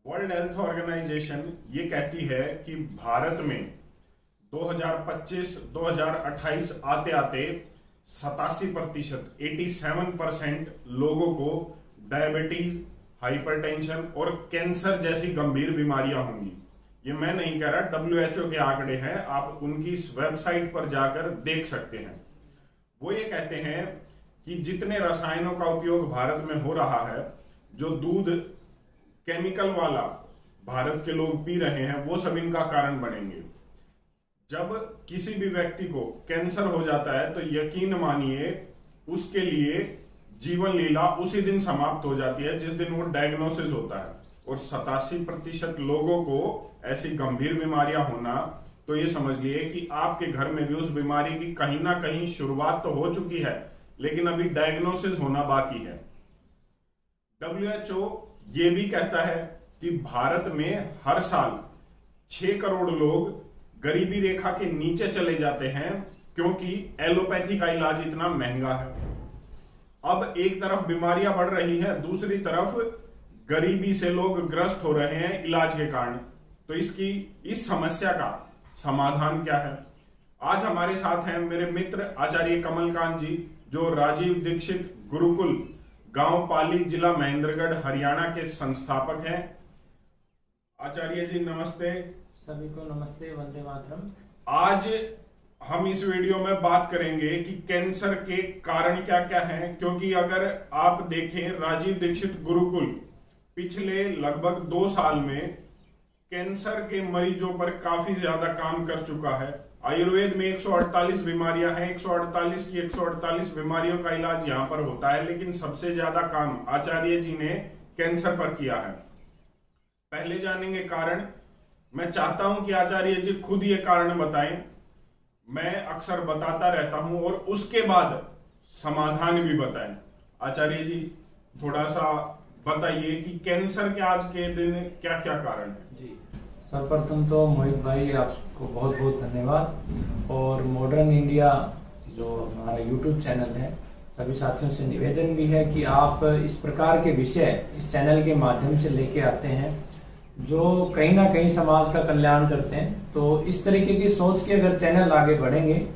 World health organisation ये कहती है कि भारत में 2025-2028 आते आते 87% 87% लोगों को डायबिटीज, हाइपरटेंशन और कैंसर जैसी गंभीर बीमारियां होंगी। ये मैं नहीं कह रहा, WHO के आंकड़े हैं, आप उनकी इस वेबसाइट पर जाकर देख सकते हैं। वो ये कहते हैं कि जितने रसायनों का उपयोग भारत में हो रहा है, जो दूध केमिकल वाला भारत के लोग पी रहे हैं, वो सब इनका कारण बनेंगे। जब किसी भी व्यक्ति को कैंसर हो जाता है तो यकीन मानिए उसके लिए जीवन लीला उसी दिन समाप्त हो जाती है जिस दिन वो डायग्नोसिस होता है। और 87% लोगों को ऐसी गंभीर बीमारियां होना, तो ये समझ लिए कि आपके घर में भी उस बीमारी की कहीं ना कहीं शुरुआत तो हो चुकी है, लेकिन अभी डायग्नोसिस होना बाकी है। WHO ये भी कहता है कि भारत में हर साल 6 करोड़ लोग गरीबी रेखा के नीचे चले जाते हैं क्योंकि एलोपैथी का इलाज इतना महंगा है। अब एक तरफ बीमारियां बढ़ रही है, दूसरी तरफ गरीबी से लोग ग्रस्त हो रहे हैं इलाज के कारण। तो इस समस्या का समाधान क्या है? आज हमारे साथ हैं मेरे मित्र आचार्य कमलकांत जी, जो राजीव दीक्षित गुरुकुल गांव पाली, जिला महेंद्रगढ़, हरियाणा के संस्थापक हैं। आचार्य जी नमस्ते। सभी को नमस्ते, वंदे मातरम। आज हम इस वीडियो में बात करेंगे कि कैंसर के कारण क्या क्या हैं, क्योंकि अगर आप देखें राजीव दीक्षित गुरुकुल पिछले लगभग 2 साल में कैंसर के मरीजों पर काफी ज्यादा काम कर चुका है। आयुर्वेद में 148 बीमारियां हैं, 148 की 148 बीमारियों का इलाज यहां पर होता है, लेकिन सबसे ज्यादा काम आचार्य जी ने कैंसर पर किया है। पहले जानेंगे कारण। मैं चाहता हूं कि आचार्य जी खुद ये कारण बताएं, मैं अक्सर बताता रहता हूं, और उसके बाद समाधान भी बताएं। आचार्य जी थोड़ा सा बताइए कि कैंसर के आज के दिन क्या क्या कारण है। जी, सर्वप्रथम तो मोहित भाई आपको बहुत बहुत धन्यवाद। और मॉडर्न इंडिया जो हमारा यूट्यूब चैनल है, सभी साथियों से निवेदन भी है कि आप इस प्रकार के विषय इस चैनल के माध्यम से लेके आते हैं जो कहीं ना कहीं समाज का कल्याण करते हैं। तो इस तरीके की सोच के अगर चैनल आगे बढ़ेंगे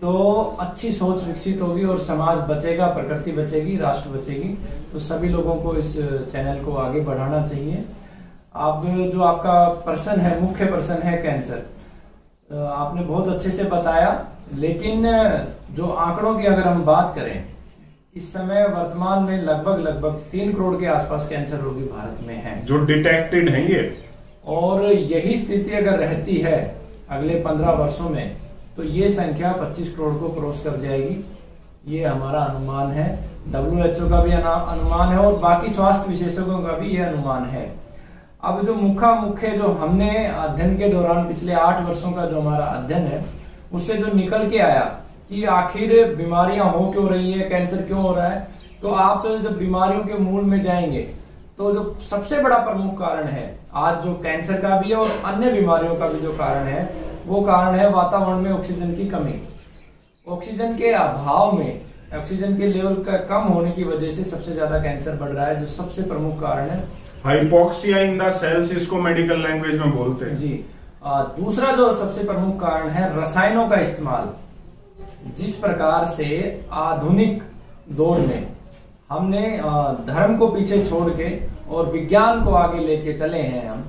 तो अच्छी सोच विकसित होगी और समाज बचेगा, प्रकृति बचेगी, राष्ट्र बचेगी। तो सभी लोगों को इस चैनल को आगे बढ़ाना चाहिए। अब जो आपका प्रश्न है, मुख्य प्रश्न है कैंसर, आपने बहुत अच्छे से बताया। लेकिन जो आंकड़ों की अगर हम बात करें, इस समय वर्तमान में लगभग 3 करोड़ के आसपास कैंसर रोगी भारत में हैं, जो डिटेक्टेड हैं ये। और यही स्थिति अगर रहती है अगले 15 वर्षों में तो ये संख्या 25 करोड़ को क्रॉस कर जाएगी। ये हमारा अनुमान है, WHO का भी अनुमान है और बाकी स्वास्थ्य विशेषज्ञों का भी ये अनुमान है। अब जो मुख्य जो हमने अध्ययन के दौरान पिछले 8 वर्षों का जो हमारा अध्ययन है, उससे जो निकल के आया कि आखिर बीमारियां हो क्यों रही है, कैंसर क्यों हो रहा है, तो आप जब बीमारियों के मूल में जाएंगे तो जो सबसे बड़ा प्रमुख कारण है आज जो कैंसर का भी है और अन्य बीमारियों का भी जो कारण है, वो कारण है वातावरण में ऑक्सीजन की कमी। ऑक्सीजन के अभाव में, ऑक्सीजन के लेवल का कम होने की वजह से सबसे ज्यादा कैंसर बढ़ रहा है, जो सबसे प्रमुख कारण है। हाइपोक्सिया इन द सेल्स, इसको मेडिकल लैंग्वेज में बोलते हैं। जी। दूसरा जो सबसे प्रमुख कारण है रसायनों का इस्तेमाल। जिस प्रकार से आधुनिक दौर में हमने धर्म को पीछे छोड़ के और विज्ञान को आगे लेके चले हैं हम,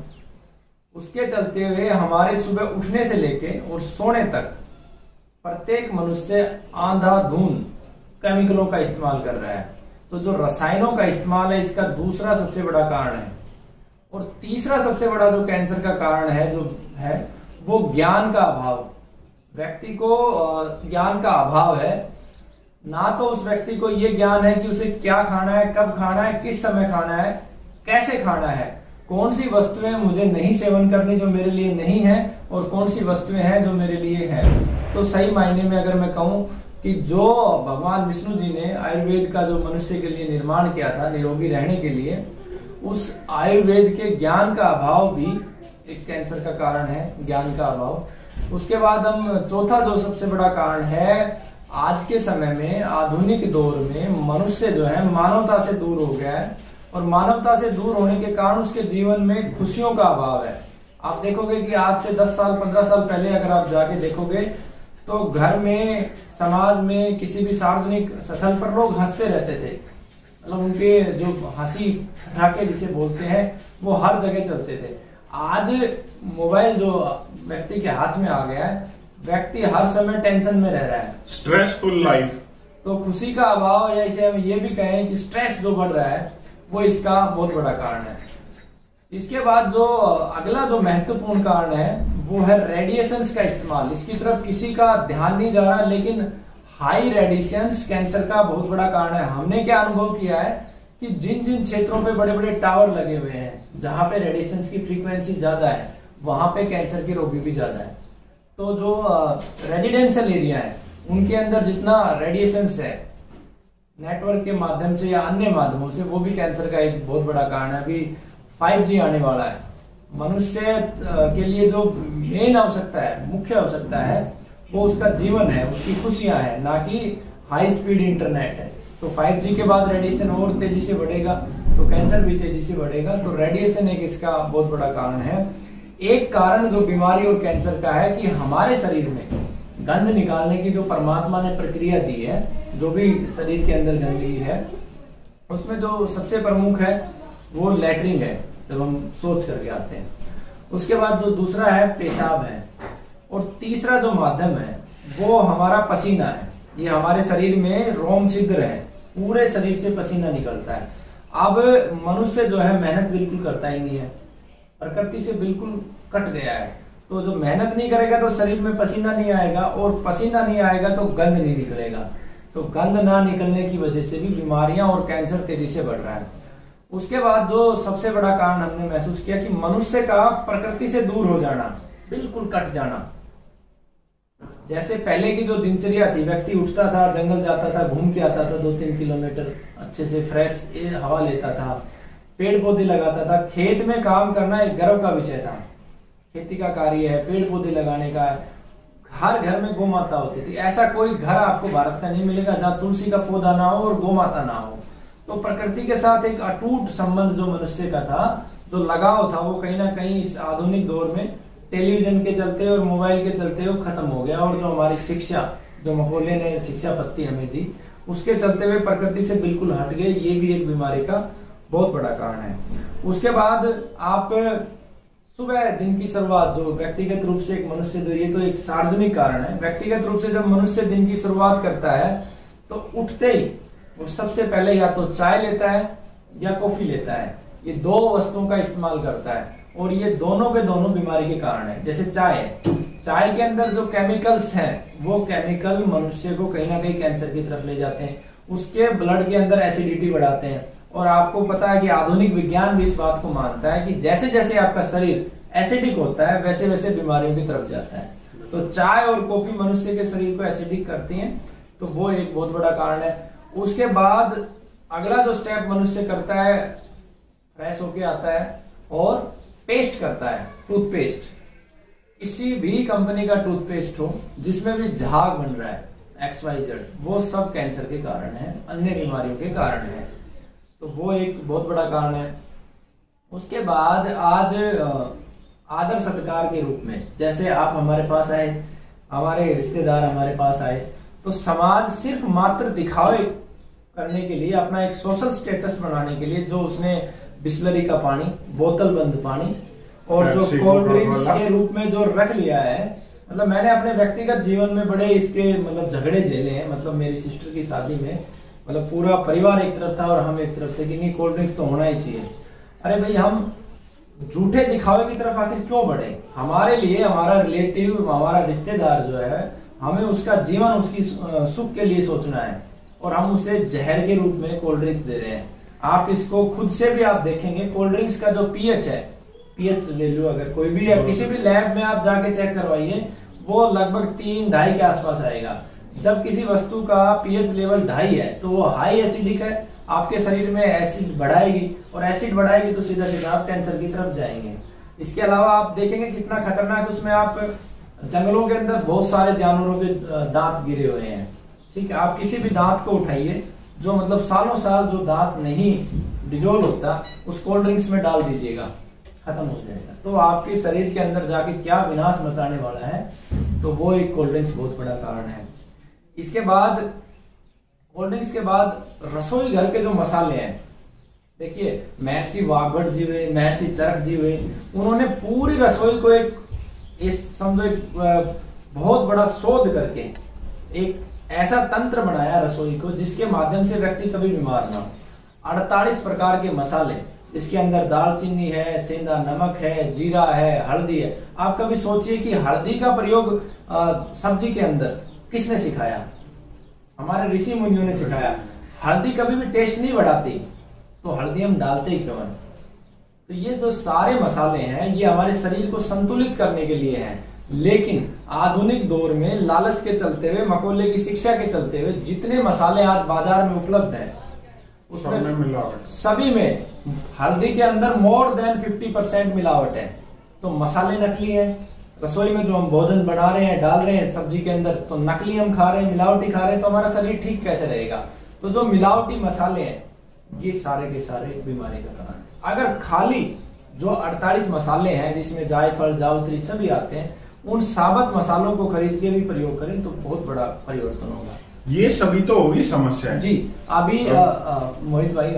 उसके चलते हुए हमारे सुबह उठने से लेके और सोने तक प्रत्येक मनुष्य अंधाधुंध केमिकलों का इस्तेमाल कर रहा है। तो जो रसायनों का इस्तेमाल है, इसका दूसरा सबसे बड़ा कारण है। और तीसरा सबसे बड़ा जो कैंसर का कारण है जो है वो ज्ञान का अभाव। व्यक्ति को ज्ञान का अभाव है। ना तो उस व्यक्ति को ये ज्ञान है कि उसे क्या खाना है, कब खाना है, किस समय खाना है, कैसे खाना है, कौन सी वस्तुएं मुझे नहीं सेवन करनी जो मेरे लिए नहीं है, और कौन सी वस्तुएं हैं जो मेरे लिए है। तो सही मायने में अगर मैं कहूं कि जो भगवान विष्णु जी ने आयुर्वेद का जो मनुष्य के लिए निर्माण किया था निरोगी रहने के लिए, उस आयुर्वेद के ज्ञान का अभाव भी एक कैंसर का कारण है, ज्ञान का अभाव। उसके बाद हम चौथा जो सबसे बड़ा कारण है, आज के समय में आधुनिक दौर में मनुष्य जो है मानवता से दूर हो गया है और मानवता से दूर होने के कारण उसके जीवन में खुशियों का अभाव है। आप देखोगे कि आज से 10 साल 15 साल पहले अगर आप जाके देखोगे तो घर में, समाज में, किसी भी सार्वजनिक स्थल पर लोग हंसते रहते थे। मतलब उनके जो हंसी ठहाके जिसे बोलते हैं वो हर जगह चलते थे। आज मोबाइल जो व्यक्ति के हाथ में आ गया है, व्यक्ति हर समय टेंशन में रह रहा है, स्ट्रेसफुल लाइफ। तो खुशी का अभाव, या इसे हम ये भी कहें कि स्ट्रेस जो बढ़ रहा है, वो इसका बहुत बड़ा कारण है। इसके बाद जो अगला जो महत्वपूर्ण कारण है वो है रेडिएशंस का इस्तेमाल। इसकी तरफ किसी का ध्यान नहीं जा रहा, लेकिन हाई रेडिएशंस कैंसर का बहुत बड़ा कारण है। हमने क्या अनुभव किया है कि जिन जिन क्षेत्रों पे बड़े बड़े टावर लगे हुए हैं, जहां पे रेडिएशंस की फ्रीक्वेंसी ज्यादा है, वहां पे कैंसर के रोगी भी ज्यादा है। तो जो रेजिडेंशियल एरिया है उनके अंदर जितना रेडिएशंस है नेटवर्क के माध्यम से या अन्य माध्यमों से, वो भी कैंसर का एक बहुत बड़ा कारण है। अभी 5G आने वाला है। मनुष्य के लिए जो मेन आवश्यकता है, मुख्य आवश्यकता है, वो उसका जीवन है, उसकी खुशियां है, ना कि हाई स्पीड इंटरनेट है। तो 5G के बाद रेडिएशन और तेजी से बढ़ेगा, तो कैंसर भी तेजी से बढ़ेगा। तो रेडिएशन एक इसका बहुत बड़ा कारण है। एक कारण जो बीमारी और कैंसर का है कि हमारे शरीर में गंध निकालने की जो परमात्मा ने प्रक्रिया दी है, जो भी शरीर के अंदर गंदगी है, उसमें जो सबसे प्रमुख है वो लैट्रिन है, जब हम सोच करके आते हैं। उसके बाद जो दूसरा है पेशाब है, और तीसरा जो माध्यम है वो हमारा पसीना है। ये हमारे शरीर में रोम छिद्र है, पूरे शरीर से पसीना निकलता है। अब मनुष्य जो है मेहनत बिल्कुल करता ही नहीं है, प्रकृति से बिल्कुल कट गया है। तो जो मेहनत नहीं करेगा तो शरीर में पसीना नहीं आएगा, और पसीना नहीं आएगा तो गंध नहीं निकलेगा। तो गंध ना निकलने की वजह से भी बीमारियां और कैंसर तेजी से बढ़ रहा है। उसके बाद जो सबसे बड़ा कारण हमने महसूस किया कि मनुष्य का प्रकृति से दूर हो जाना, बिल्कुल कट जाना। जैसे पहले की जो दिनचर्या थी, व्यक्ति उठता था, जंगल जाता था, घूम के आता था 2-3 किलोमीटर, अच्छे से फ्रेश हवा लेता था, पेड़ पौधे लगाता था। खेत में काम करना एक गर्व का विषय था। खेती का कार्य है, पेड़ पौधे लगाने का है। हर घर में गौ माता होती थी। ऐसा कोई घर आपको भारत का नहीं मिलेगा जहाँ तुलसी का पौधा ना हो और गौ माता ना हो। तो प्रकृति के साथ एक अटूट संबंध जो मनुष्य का था, जो लगाव था, वो कहीं ना कहीं इस आधुनिक दौर में टेलीविजन के चलते और मोबाइल के चलते वो खत्म हो गया। और जो हमारी शिक्षा, जो मकोले ने शिक्षा पत्ती हमें दी, उसके चलते हुए प्रकृति से बिल्कुल हट गए। ये भी एक बीमारी का बहुत बड़ा कारण है। उसके बाद आप सुबह दिन की शुरुआत, जो व्यक्तिगत रूप से एक मनुष्य, जो ये तो एक सार्वजनिक कारण है, व्यक्तिगत रूप से जब मनुष्य दिन की शुरुआत करता है तो उठते ही वो सबसे पहले या तो चाय लेता है या कॉफी लेता है। ये दो वस्तुओं का इस्तेमाल करता है, और ये दोनों के दोनों बीमारी के कारण है। जैसे चाय के अंदर जो केमिकल्स हैं, वो केमिकल मनुष्य को कहीं ना कहीं कैंसर की तरफ ले जाते हैं। उसके ब्लड के अंदर एसिडिटी बढ़ाते हैं। और आपको पता है कि आधुनिक विज्ञान भी इस बात को मानता है कि जैसे जैसे आपका शरीर एसिडिक होता है, वैसे वैसे बीमारियों की तरफ जाता है। तो चाय और कॉफी मनुष्य के शरीर को एसिडिक करती हैं, तो वो एक बहुत बड़ा कारण है। उसके बाद अगला जो स्टेप मनुष्य करता है, फ्रेश होके आता है और पेस्ट करता है, टूथपेस्ट। किसी भी कंपनी का टूथपेस्ट हो जिसमें भी झाग बन रहा है, XYZ, वो सब कैंसर के कारण है, अन्य बीमारियों के कारण है। तो वो एक बहुत बड़ा कारण है। उसके बाद आज आदर सत्कार के रूप में, जैसे आप हमारे पास आए, हमारे रिश्तेदार हमारे पास आए, तो समाज सिर्फ मात्र दिखावे करने के लिए, अपना एक सोशल स्टेटस बनाने के लिए, जो उसने बिस्लरी का पानी, बोतल बंद पानी और जो कोल्ड ड्रिंक्स के रूप में जो रख लिया है, मतलब मैंने अपने व्यक्तिगत जीवन में बड़े इसके मतलब झगड़े झेले हैं। मतलब मेरी सिस्टर की शादी में मतलब पूरा परिवार एक तरफ था और हम एक तरफ थे कि नहीं, कोल्ड ड्रिंक्स तो होना ही चाहिए। अरे भाई, हम झूठे दिखावे की तरफ आखिर क्यों बढ़े? हमारे लिए हमारा रिलेटिव, हमारा रिश्तेदार जो है, हमें उसका जीवन, उसकी सुख के लिए सोचना है, और हम उसे जहर के रूप में कोल्ड ड्रिंक्स दे रहे हैं। आप इसको खुद से भी आप देखेंगे, कोल्ड ड्रिंक्स का जो पीएच है, पीएच वैल्यू अगर कोई भी है, किसी भी लैब में आप जाके चेक करवाइए, वो लगभग 3-2.5 के आसपास आएगा। जब किसी वस्तु का पीएच लेवल 2.5 है तो वो हाई एसिडिक है, आपके शरीर में एसिड बढ़ाएगी, और एसिड बढ़ाएगी तो सीधा सीधा आप कैंसर की तरफ जाएंगे। इसके अलावा आप देखेंगे कितना खतरनाक, उसमें आप जंगलों के अंदर बहुत सारे जानवरों के दांत गिरे हुए हैं। ठीक है, आप किसी भी दांत को उठाइए, जो मतलब सालों साल जो दांत नहीं डिजोल्व होता उस कोल्ड ड्रिंक्स में डाल दीजिएगा, खत्म हो जाएगा। तो आपके शरीर के अंदर जाके क्या विनाश मचाने वाला है, तो वो एक कोल्ड ड्रिंक्स बहुत बड़ा कारण है। इसके बाद कोल्ड ड्रिंक्स के बाद रसोई घर के जो मसाले हैं, देखिए महर्षि वाघभट जी हुए, महर्षि चरक जी हुए, उन्होंने पूरी रसोई को एक समझो एक बहुत बड़ा शोध करके एक ऐसा तंत्र बनाया रसोई को जिसके माध्यम से व्यक्ति कभी बीमार ना हो। 48 प्रकार के मसाले, इसके अंदर दालचीनी है, सेंधा नमक है, जीरा है, हल्दी है। आप कभी सोचिए कि हल्दी का प्रयोग सब्जी के अंदर किसने सिखाया? हमारे ऋषि मुनियों ने सिखाया। हल्दी कभी भी टेस्ट नहीं बढ़ाती, तो हल्दी हम डालते ही क्यों हैं? तो ये जो सारे मसाले हैं ये हमारे शरीर को संतुलित करने के लिए हैं। लेकिन आधुनिक दौर में लालच के चलते हुए, मकोले की शिक्षा के चलते हुए जितने मसाले आज बाजार में उपलब्ध हैं उसमें मिलावट, सभी में हल्दी के अंदर मोर देन 50% मिलावट है। तो मसाले नकली हैं। रसोई में जो हम भोजन बना रहे हैं, डाल रहे हैं सब्जी के अंदर, तो नकली हम खा रहे हैं, मिलावटी खा रहे हैं, तो हमारा शरीर ठीक कैसे रहेगा? तो जो मिलावटी मसाले हैं ये सारे के सारे बीमारी का कारण है। अगर खाली जो 48 मसाले हैं जिसमें जायफल, जावित्री सभी आते हैं, उन साबुत मसालों को खरीद के भी प्रयोग करें तो बहुत बड़ा परिवर्तन होगा। ये सभी तो होगी समस्या जी। अभी मोहित भाई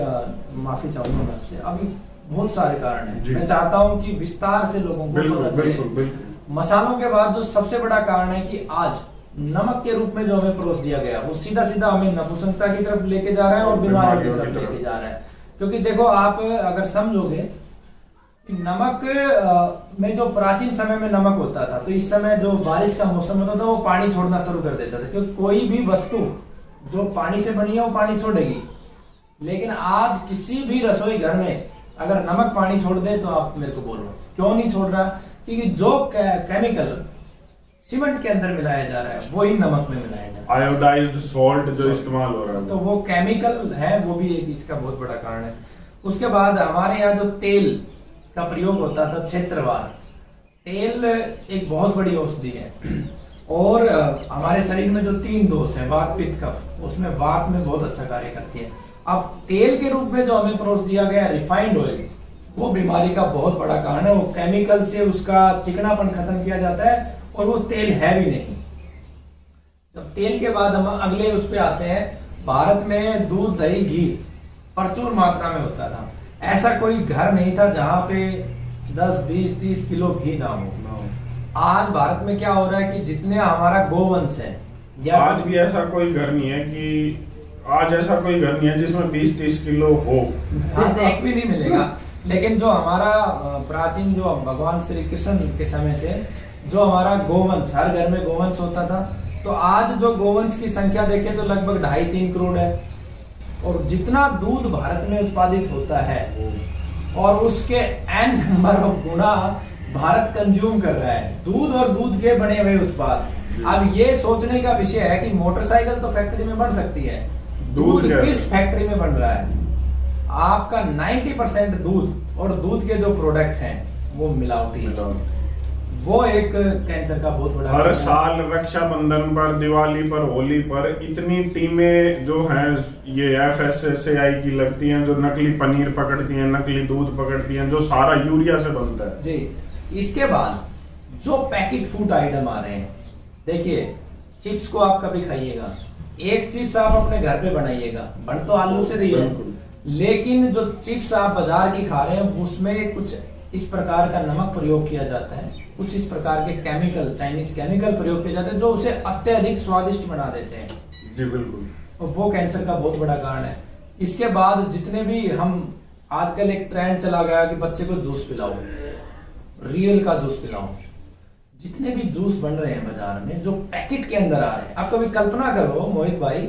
माफी चाहूंगा मैं आपसे, अभी बहुत सारे कारण हैं, मैं चाहता हूं कि विस्तार से लोगों को पता चले। बिल्कुल। मसालों के बाद जो सबसे बड़ा कारण है कि आज नमक के रूप में जो हमें परोस दिया गया वो सीधा सीधा हमें नपुंसकता की तरफ लेके जा रहा है और बीमारी की तरफ लेके जा रहा है। क्योंकि देखो आप अगर समझोगे नमक में जो प्राचीन समय में नमक होता था, तो इस समय जो बारिश का मौसम होता था वो पानी छोड़ना शुरू कर देता था, क्योंकि कोई भी वस्तु जो पानी से बनी है वो पानी छोड़ेगी। लेकिन आज किसी भी रसोई घर में अगर नमक पानी छोड़ दे तो आप मेरे को बोलो क्यों नहीं छोड़ रहा? क्योंकि जो केमिकल सीमेंट के अंदर मिलाया जा रहा है वो ही नमक में मिलाया जा रहा है। आयोडाइज्ड सॉल्ट जो इस्तेमाल हो रहा है, तो वो केमिकल है, वो भी एक इसका बहुत बड़ा कारण है। उसके बाद हमारे यहाँ जो तेल का प्रयोग होता था क्षेत्रवार, तेल एक बहुत बड़ी औषधि है। और हमारे शरीर में जो 3 दोष है, वात, पित्त, कफ, उसमें वात में बहुत अच्छा कार्य करती है। अब तेल के रूप में जो हमें परोस दिया गया रिफाइंड ऑयल, वो बीमारी का बहुत बड़ा कारण है। वो केमिकल से उसका चिकनापन खत्म किया जाता है और वो तेल है भी नहीं। जब तेल के बाद हम अगले उस पे आते हैं, भारत में दूध, दही, घी प्रचुर मात्रा में होता था। ऐसा कोई घर नहीं था जहां पे 10, 20, 30 किलो घी ना हो। आज भारत में क्या हो रहा है कि जितने हमारा गोवंश है, या आज भी ऐसा कोई घर नहीं है कि आज ऐसा कोई घर नहीं है जिसमें 20-30 किलो हो। आज एक भी नहीं मिलेगा। लेकिन जो हमारा प्राचीन जो भगवान श्री कृष्ण के समय से जो हमारा गोवंश, हर घर में गोवंश होता था, तो आज जो गोवंश की संख्या देखें तो लगभग 2.5-3 करोड़ है। और जितना दूध भारत में उत्पादित होता है और उसके एन नंबर ऑफ गुना भारत कंज्यूम कर रहा है दूध और दूध के बने हुए उत्पाद। अब ये सोचने का विषय है कि मोटरसाइकिल तो फैक्ट्री में बन सकती है, दूध किस फैक्ट्री में बन रहा है? आपका 90% दूध और दूध के जो प्रोडक्ट हैं वो मिलावटी है। वो एक कैंसर का बहुत बड़ा हर साल रक्षाबंधन पर, दिवाली पर, होली पर इतनी टीमें जो हैं ये FSSAI की लगती हैं, जो नकली पनीर पकड़ती हैं, नकली दूध पकड़ती हैं, जो सारा यूरिया से बनता है जी। इसके बाद जो पैकेट फूड आइटम आ रहे हैं, देखिए चिप्स को आप कभी खाइएगा, एक चिप्स आप अपने घर पे बनाइएगा, बन तो आलू से रही है, लेकिन जो चिप्स आप बाजार की खा रहे हैं उसमें कुछ इस प्रकार का नमक प्रयोग किया जाता है, कुछ इस प्रकार के केमिकल, चाइनीज केमिकल प्रयोग किए जाते हैं जो उसे अत्यधिक स्वादिष्ट बना देते हैं। जी बिल्कुल। और वो कैंसर का बहुत बड़ा कारण है। इसके बाद जितने भी हम आजकल एक ट्रेंड चला गया कि बच्चे को जूस पिलाओ, रियल का जूस पिलाओ। जितने भी जूस बन रहे हैं बाजार में जो पैकेट के अंदर आ रहे हैं, आप कभी कल्पना करो मोहित भाई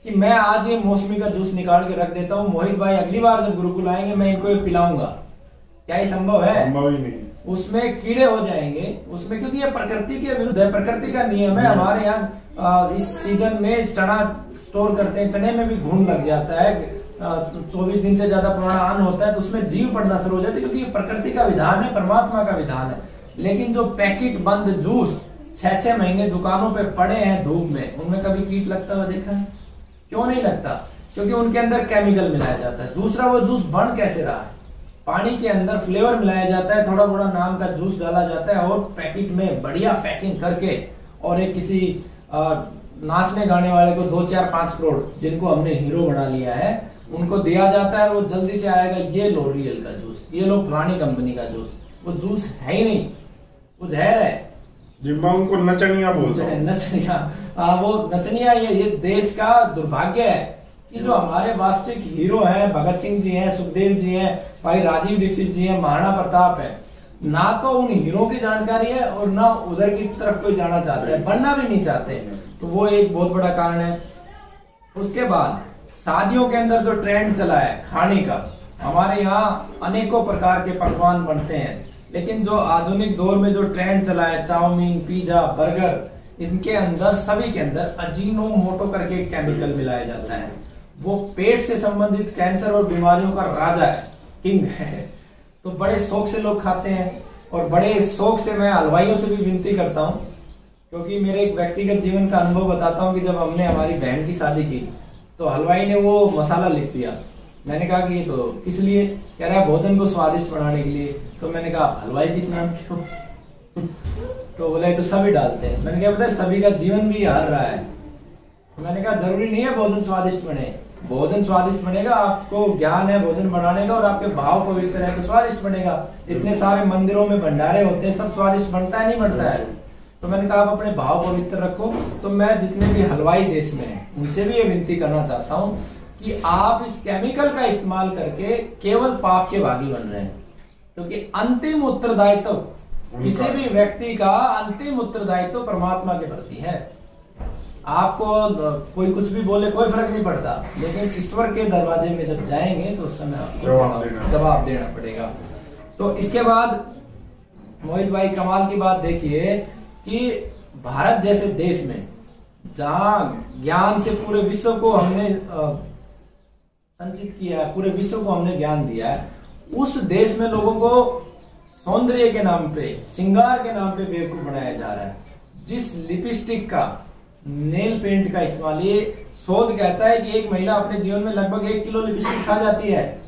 कि मैं आज ये मौसमी का जूस निकाल के रख देता हूँ, मोहित भाई अगली बार जब गुरुकुल आएंगे मैं इनको पिलाऊंगा, क्या ये संभव है? संभव ही नहीं। उसमें कीड़े हो जाएंगे उसमें, क्योंकि ये प्रकृति के विरुद्ध है, प्रकृति का नियम है। हमारे यहाँ इस सीजन में चना स्टोर करते हैं, चने में भी घुन लग जाता है, 24 दिन से ज्यादा पुराना अन्न होता है तो उसमें जीव पड़ना शुरू हो जाता है, क्योंकि ये प्रकृति का विधान है, परमात्मा का विधान है। लेकिन जो पैकेट बंद जूस 6-6 महीने दुकानों पे पड़े हैं धूप में, उनमें कभी कीट लगता हुआ देखा है? क्यों नहीं लगता? क्योंकि उनके अंदर केमिकल मिलाया जाता है। दूसरा, वो जूस बन कैसे रहा है, पानी के अंदर फ्लेवर मिलाया जाता है, थोड़ा बड़ा नाम का जूस डाला जाता है और पैकेट में बढ़िया पैकिंग करके और एक किसी नाचने गाने वाले को 2, 4, 5 करोड़ जिनको हमने हीरो बना लिया है उनको दिया जाता है। वो जल्दी से आएगा, ये लो रियल का जूस, ये लो फलानी कंपनी का जूस। वो जूस है ही नहीं, वो जहर है जिम्मा उनको नचनिया बोलते हैं। नचनिया, वो नचनिया ये देश का दुर्भाग्य है कि जो हमारे वास्तविक हीरो हैं, भगत सिंह जी हैं, सुखदेव जी हैं, भाई राजीव दीक्षित जी हैं, महाराणा प्रताप है, ना तो उन हीरो की जानकारी है और ना उधर की तरफ कोई जाना चाहते हैं, बनना भी नहीं चाहते। तो वो एक बहुत बड़ा कारण है। उसके बाद शादियों के अंदर जो ट्रेंड चला है खाने का, हमारे यहाँ अनेकों प्रकार के पकवान बनते हैं, लेकिन जो आधुनिक दौर में जो ट्रेंड चला है चाउमीन, पिज्जा, बर्गर, इनके अंदर सभी के अंदर अजीनोमोटो करके केमिकल मिलाया जाता है। वो पेट से संबंधित कैंसर और बीमारियों का राजा है, किंग है। तो बड़े शौक से लोग खाते हैं और बड़े शौक से मैं हलवाइयों से भी विनती करता हूँ, क्योंकि मेरे एक व्यक्तिगत जीवन का अनुभव बताता हूँ कि जब हमने हमारी बहन की शादी की तो हलवाई ने वो मसाला लिख दिया। मैंने कहा कि ये तो किस लिए, कह रहा है भोजन को स्वादिष्ट बनाने के लिए। तो मैंने कहा हलवाई किस नाम क्यों? तो बोले तो सभी डालते हैं। मैंने कहा पता है सभी का जीवन भी हार रहा है। तो मैंने कहा जरूरी नहीं है भोजन स्वादिष्ट बने, भोजन स्वादिष्ट बनेगा, आपको ज्ञान है भोजन बनाने का और आपके भाव पवित्र है तो स्वादिष्ट बनेगा। इतने सारे मंदिरों में भंडारे होते हैं, सब स्वादिष्ट बनता है नहीं बनता है। तो मैंने कहा आप अपने भाव पवित्र रखो। तो मैं जितने भी हलवाई देश में हैं उनसे भी ये विनती करना चाहता हूँ कि आप इस केमिकल का इस्तेमाल करके केवल पाप के भागी बन रहे हैं, क्योंकि अंतिम उत्तरदायित्व किसी भी व्यक्ति का अंतिम उत्तरदायित्व परमात्मा के प्रति है। आपको कोई कुछ भी बोले कोई फर्क नहीं पड़ता, लेकिन ईश्वर के दरवाजे में जब जाएंगे तो उस समय आपको जवाब देना पड़ेगा। तो इसके बाद मोहित भाई कमाल की बात देखिए कि भारत जैसे देश में जहां ज्ञान से पूरे विश्व को हमने संचित किया है, पूरे विश्व को हमने ज्ञान दिया है, उस देश में लोगों को सौंदर्य के नाम पे, श्रृंगार के नाम पे बेवकूफ बनाया जा रहा है। जिस लिपस्टिक का, नेल पेंट का इस्तेमाल, ये शोध कहता है कि एक महिला अपने जीवन में लगभग 1 किलो लिपस्टिक खा जाती है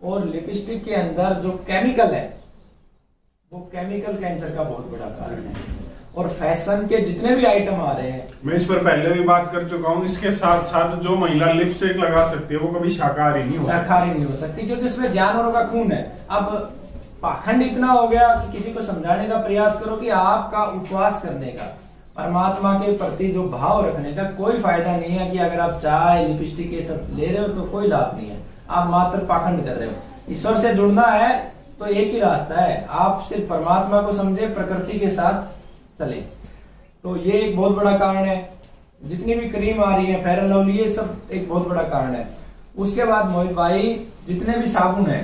और लिपस्टिक के अंदर जो केमिकल है वो केमिकल कैंसर का बहुत बड़ा कारण है। और फैशन के जितने भी आइटम आ रहे हैं, मैं इस पर पहले भी बात कर चुका हूँ, इसके साथ साथ जो महिला लिपस्टिक लगा सकती है वो कभी शाकाहारी नहीं हो सकती, क्योंकि इसमें जानवरों का खून है। अब पाखंड इतना हो गया कि किसी को समझाने का प्रयास करो कि आपका उपवास करने का, परमात्मा के प्रति जो भाव रखने का कोई फायदा नहीं है कि अगर आप चाय, लिपस्टिक ये सब ले रहे हो तो कोई लाभ नहीं है, आप मात्र पाखंड कर रहे हो। ईश्वर से जुड़ना है तो एक ही रास्ता है, आप सिर्फ परमात्मा को समझे, प्रकृति के साथ चले। तो ये एक बहुत बड़ा कारण है। जितनी भी क्रीम आ रही है, फेयर एंड लवली, ये सब एक बहुत बड़ा कारण है। उसके बाद मोहित भाई जितने भी साबुन है,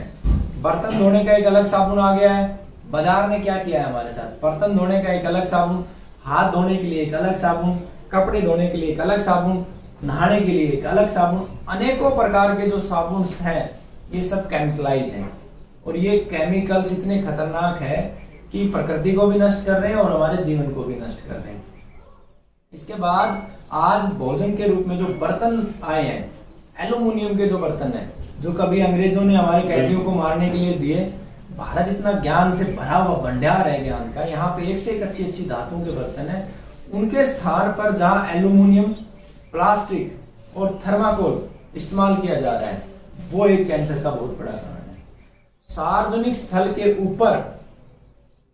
बर्तन धोने का एक अलग साबुन आ गया है। बाजार ने क्या किया है हमारे साथ, बर्तन धोने का एक अलग साबुन, हाथ धोने के लिए एक अलग साबुन, कपड़े धोने के लिए एक अलग साबुन, नहाने के लिए एक अलग साबुन, अनेकों प्रकार के जो साबुन हैं ये सब केमिकलाइज हैं। और ये केमिकल्स इतने खतरनाक है कि प्रकृति को भी नष्ट कर रहे हैं और हमारे जीवन को भी नष्ट कर रहे हैं। इसके बाद आज भोजन के रूप में जो बर्तन आए हैं, एल्यूमिनियम के जो बर्तन हैं, जो कभी अंग्रेजों ने हमारे कैदियों को मारने के लिए दिए। भारत इतना ज्ञान से भरा हुआ भंडार है ज्ञान का, यहाँ पे एक से एक अच्छी अच्छी धातुओं के बर्तन है। उनके स्थान पर जहाँ एल्यूमिनियम, प्लास्टिक और थर्माकोल इस्तेमाल किया जा रहा है, वो एक कैंसर का बहुत बड़ा कारण है। सार्वजनिक स्थल के ऊपर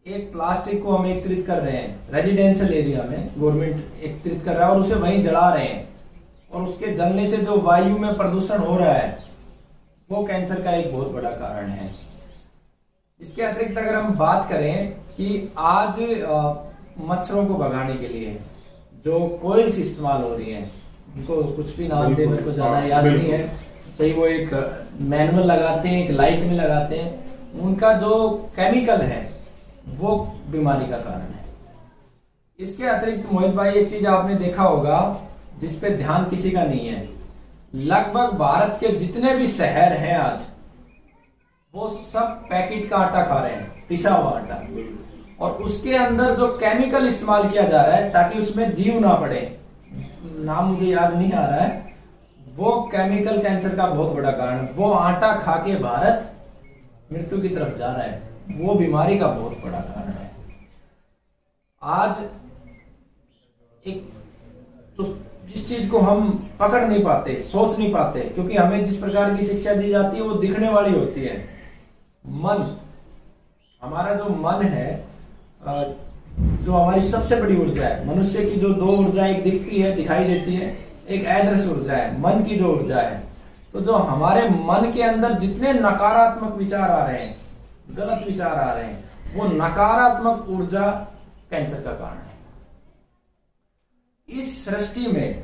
एक प्लास्टिक को हम एकत्रित कर रहे हैं, रेजिडेंशियल एरिया में गवर्नमेंट एकत्रित कर रहा है और उसे वहीं जला रहे हैं, और उसके जलने से जो वायु में प्रदूषण हो रहा है वो कैंसर का एक बहुत बड़ा कारण है। इसके अतिरिक्त अगर हम बात करें कि आज मच्छरों को भगाने के लिए जो कोयल्स इस्तेमाल हो रही हैं, उनको कुछ भी नाम दे, मेरे को ज्यादा याद नहीं है, सही वो एक मैनुअल लगाते हैं, एक लाइट में लगाते हैं, उनका जो केमिकल है वो बीमारी का कारण है। इसके अतिरिक्त मोहित भाई एक चीज आपने देखा होगा जिसपे ध्यान किसी का नहीं है, लगभग भारत के जितने भी शहर हैं आज वो सब पैकेट का आटा खा रहे हैं, पिसा हुआ आटा, और उसके अंदर जो केमिकल इस्तेमाल किया जा रहा है ताकि उसमें जीव ना पड़े, नाम मुझे याद नहीं आ रहा है, वो केमिकल कैंसर का बहुत बड़ा कारण है। वो आटा खा के भारत मृत्यु की तरफ जा रहा है, वो बीमारी का बहुत बड़ा कारण है। आज एक तो जिस चीज को हम पकड़ नहीं पाते, सोच नहीं पाते, क्योंकि हमें जिस प्रकार की शिक्षा दी जाती है वो दिखने वाली होती है। मन, हमारा जो मन है, जो हमारी सबसे बड़ी ऊर्जा है, मनुष्य की जो दो ऊर्जा, एक दिखती है, दिखाई देती है, एक अदृश्य ऊर्जा है, मन की जो ऊर्जा है। तो जो हमारे मन के अंदर जितने नकारात्मक विचार आ रहे हैं, गलत विचार आ रहे हैं, वो नकारात्मक ऊर्जा कैंसर का कारण है। इस सृष्टि में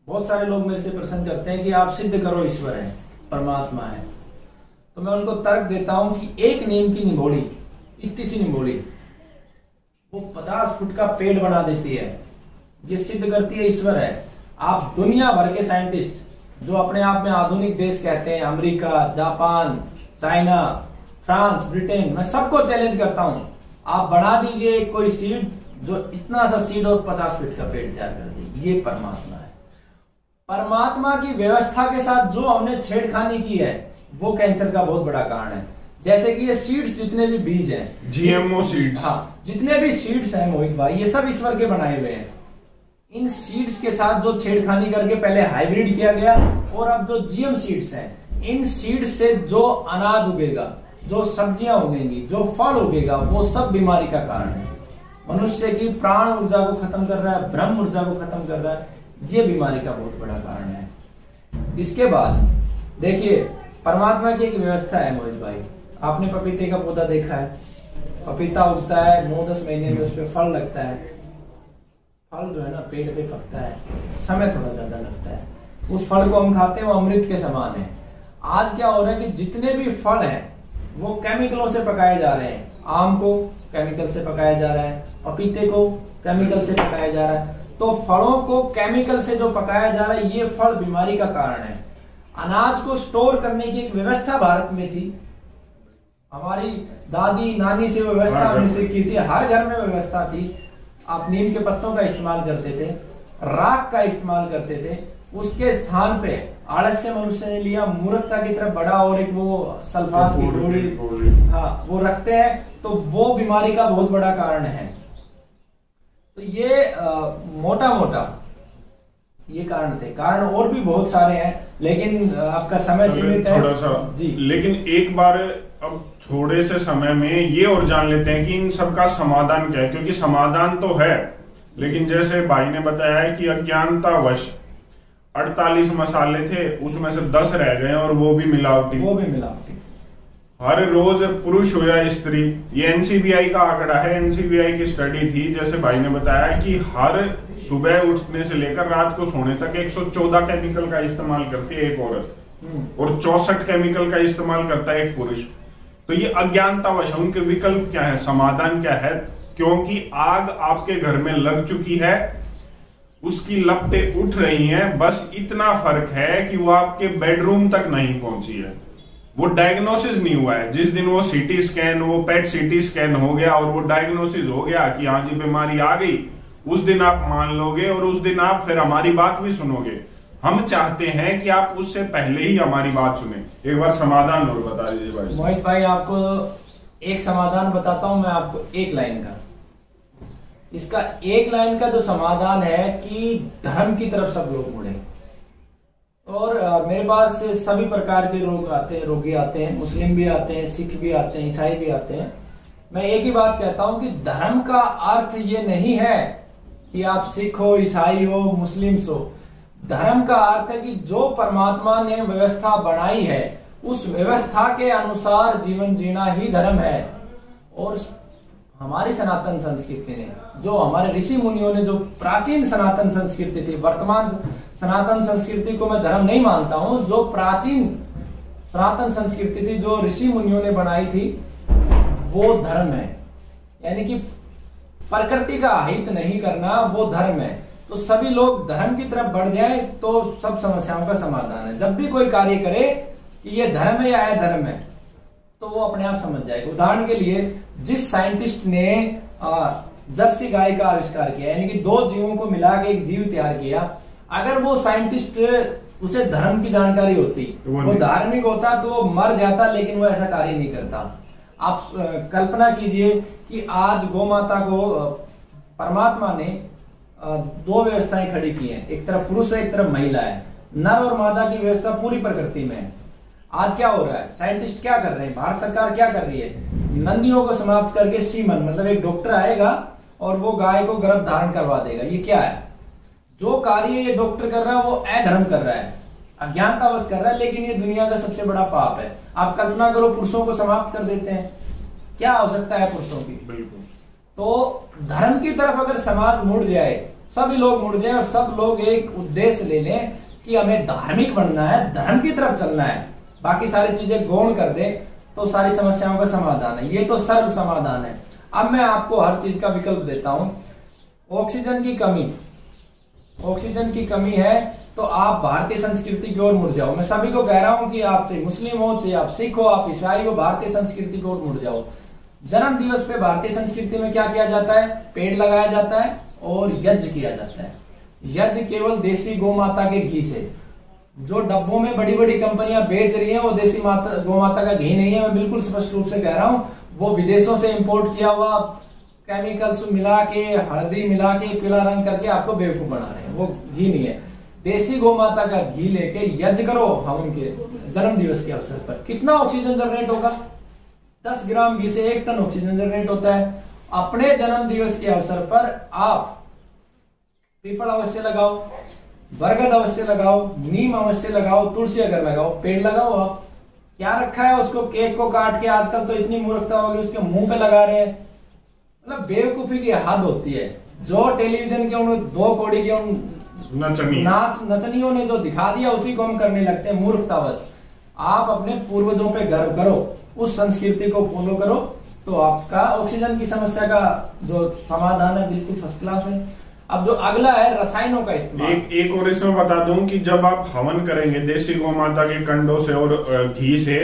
बहुत सारे लोग मेरे से प्रश्न करते हैं कि आप सिद्ध करो ईश्वर है, परमात्मा है। तो मैं उनको तर्क देता हूं कि एक नीम की निगोड़ी, इतनी सी निगोड़ी, वो 50 फुट का पेड़ बना देती है। ये सिद्ध करती है ईश्वर है। आप दुनिया भर के साइंटिस्ट जो अपने आप में आधुनिक देश कहते हैं, America, Japan, China, France, Britain, मैं सबको चैलेंज करता हूं, आप बना दीजिए कोई सीड जो इतना सा सीड और 50 फीट का पेड़ तैयार कर दे। ये परमात्मा है। परमात्मा की व्यवस्था के साथ जो हमने छेड़खानी की है वो कैंसर का बहुत बड़ा कारण है। जैसे कि ये सीड्स, जितने भी बीज हैं, जीएमओ सीड्स, हाँ, जितने भी सीड्स हैं मोहित भाई, ये सब ईश्वर के बनाए हुए हैं। इन सीड्स के साथ जो छेड़खानी करके पहले हाइब्रिड किया गया, और अब जो जीएम सीड्स हैं, इन सीड्स से जो अनाज उगेगा, जो सब्जियां उगेंगी, जो फल उगेगा, वो सब बीमारी का कारण है। मनुष्य की प्राण ऊर्जा को खत्म कर रहा है, ब्रह्म ऊर्जा को खत्म कर रहा है। ये बीमारी का बहुत बड़ा कारण है। इसके बाद देखिए, परमात्मा की एक व्यवस्था है मोहित भाई। आपने पपीते का पौधा देखा है, पपीता उगता है, 9-10 महीने में उस पर फल लगता है। फल जो है ना, पेड़ पे पकता है, समय थोड़ा ज्यादा लगता है। उस फल को हम खाते हैं, वो अमृत के समान है। आज क्या हो रहा है कि जितने भी फल हैं वो केमिकलों से पकाए जा रहे हैं। आम को केमिकल से पकाया जा रहा है, पपीते को केमिकल से पकाया जा रहा है। तो फलों को केमिकल से जो पकाया जा रहा है, ये फल बीमारी का कारण है। अनाज को स्टोर करने की एक व्यवस्था भारत में थी, हमारी दादी नानी से व्यवस्था हमने सीखी थी, हर घर में व्यवस्था थी। आप नीम के पत्तों का इस्तेमाल करते थे, राख का इस्तेमाल करते थे। उसके स्थान पे आलस्य मनुष्य ने लिया, मूर्खता की तरफ बढ़ा और एक वो सल्फास की गोली, हाँ, वो रखते हैं। तो वो बीमारी का बहुत बड़ा कारण है। तो ये मोटा मोटा ये कारण थे। कारण और भी बहुत सारे हैं, लेकिन आपका समय सीमित है थोड़ा सा जी। लेकिन एक बार अब थोड़े से समय में ये और जान लेते हैं कि इन सब का समाधान क्या है, क्योंकि समाधान तो है, लेकिन जैसे भाई ने बताया है कि अज्ञानतावश 48 मसाले थे, उसमें से 10 रह गए और वो भी मिलावटी। हर रोज पुरुष हो या स्त्री, ये एनसीबीआई का आंकड़ा है, एनसीबीआई की स्टडी थी, जैसे भाई ने बताया कि हर सुबह उठने से लेकर रात को सोने तक 114 केमिकल का इस्तेमाल करती है एक औरत, और 64 केमिकल का इस्तेमाल करता है एक पुरुष। तो ये अज्ञानतावश है। उनके विकल्प क्या है, समाधान क्या है? क्योंकि आग आपके घर में लग चुकी है, उसकी लपटें उठ रही हैं, बस इतना फर्क है कि वो आपके बेडरूम तक नहीं पहुंची है, वो डायग्नोसिस नहीं हुआ है। जिस दिन वो सीटी स्कैन, वो पेट सीटी स्कैन हो गया और वो डायग्नोसिस हो गया कि हाँ जी बीमारी आ गई, उस दिन आप मान लोगे और उस दिन आप फिर हमारी बात भी सुनोगे। हम चाहते हैं कि आप उससे पहले ही हमारी बात सुने। एक बार समाधान और बता दीजिए भाई। मोहित भाई, आपको एक समाधान बताता हूं मैं, आपको एक लाइन का। इसका एक लाइन का जो समाधान है कि धर्म की तरफ सब लोग मुड़े। और मेरे पास सभी प्रकार के लोग आते हैं, रोगी आते हैं, मुस्लिम भी आते हैं, सिख भी आते हैं, ईसाई भी आते हैं। मैं एक ही बात कहता हूं कि धर्म का अर्थ ये नहीं है कि आप सिख हो, ईसाई हो, मुस्लिम हो। धर्म का अर्थ है कि जो परमात्मा ने व्यवस्था बनाई है उस व्यवस्था के अनुसार जीवन जीना ही धर्म है। और हमारी सनातन संस्कृति ने, जो हमारे ऋषि मुनियों ने, जो प्राचीन सनातन संस्कृति थी, वर्तमान सनातन संस्कृति को मैं धर्म नहीं मानता हूं, जो प्राचीन सनातन संस्कृति थी, जो ऋषि मुनियों ने बनाई थी, वो धर्म है। यानी कि प्रकृति का हित नहीं करना, वो धर्म है। तो सभी लोग धर्म की तरफ बढ़ जाए तो सब समस्याओं का समाधान है। जब भी कोई कार्य करे कि ये धर्म है या अधर्म है, तो वो अपने आप समझ जाएगा। उदाहरण के लिए, जिस साइंटिस्ट ने जर्सी गाय का आविष्कार किया, यानी कि दो जीवों को मिला के एक जीव तैयार किया, अगर वो साइंटिस्ट उसे धर्म की जानकारी होती, वो धार्मिक होता तो वो मर जाता, लेकिन वो ऐसा कार्य नहीं करता। आप कल्पना कीजिए कि आज गौ माता को परमात्मा ने दो व्यवस्थाएं खड़ी की हैं, एक तरफ पुरुष है, एक तरफ महिला है। नर और मादा की व्यवस्था पूरी प्रकृति में है। आज क्या हो रहा है, साइंटिस्ट क्या कर रहे हैं, भारत सरकार क्या कर रही है, नंदियों को समाप्त करके सीमन, मतलब एक डॉक्टर आएगा और वो गाय को गर्भ धारण करवा देगा। ये क्या है, जो कार्य ये डॉक्टर कर रहा है वो अधर्म कर रहा है, अज्ञानतावश कर रहा है, लेकिन ये दुनिया का सबसे बड़ा पाप है। आप कल्पना करो, पुरुषों को समाप्त कर देते हैं, क्या आवश्यकता है पुरुषों की। बिल्कुल। तो धर्म की तरफ अगर समाज मुड़ जाए, सभी लोग मुड़ जाए और सब लोग एक उद्देश्य ले लें कि हमें धार्मिक बनना है, धर्म की तरफ चलना है, बाकी सारी चीजें गौण कर दे, तो सारी समस्याओं का समाधान है। ये तो सरल समाधान है। अब मैं आपको हर चीज का विकल्प देता हूं। ऑक्सीजन की कमी, ऑक्सीजन की कमी है तो आप भारतीय संस्कृति की ओर मुड़ जाओ। मैं सभी को कह रहा हूं कि आप चाहे मुस्लिम हो, चाहे आप सिख हो, आप ईसाई हो, भारतीय संस्कृति की ओर मुड़ जाओ। जन्म दिवस पे भारतीय संस्कृति में क्या किया जाता है, पेड़ लगाया जाता है और यज्ञ किया जाता है। यज्ञ केवल देसी गौ माता के घी से। जो डब्बों में बड़ी बड़ी कंपनियां बेच रही हैं वो देसी गौ माता का घी नहीं है, मैं बिल्कुल स्पष्ट रूप से कह रहा हूं। वो विदेशों से इंपोर्ट किया हुआ केमिकल्स मिला के, हल्दी मिला के, पीला रंग करके आपको बेवकूफ बना रहे हैं, वो घी नहीं है। देसी गौ माता का घी लेके यज्ञ करो हम उनके जन्म दिवस के अवसर पर। कितना ऑक्सीजन जनरेट होगा, 10 ग्राम घी से 1 टन ऑक्सीजन जनरेट होता है। अपने जन्म दिवस के अवसर पर आप पीपल अवश्य लगाओ, बरगद अवश्य लगाओ, नीम अवश्य लगाओ, तुलसी अगर लगाओ, पेड़ लगाओ। आप क्या रखा है, उसको केक को काट के आजकल तो इतनी मूर्खता होगी उसके मुंह पे लगा रहे हैं। मतलब बेवकूफी की हद होती है। जो टेलीविजन के उन 2 कौड़ी के उन नचनियों ने जो दिखा दिया उसी को हम करने लगते हैं, मूर्खतावश। आप अपने पूर्वजों पे गर्व करो, उस संस्कृति को फॉलो करो, तो आपका ऑक्सीजन की समस्या का जो समाधान है बिल्कुल फर्स्ट क्लास है। अब जो अगला है रसायनों का इस्तेमाल। एक और इसमें बता दूं कि जब आप हवन करेंगे देसी गौ माता के कंडों से और घी से,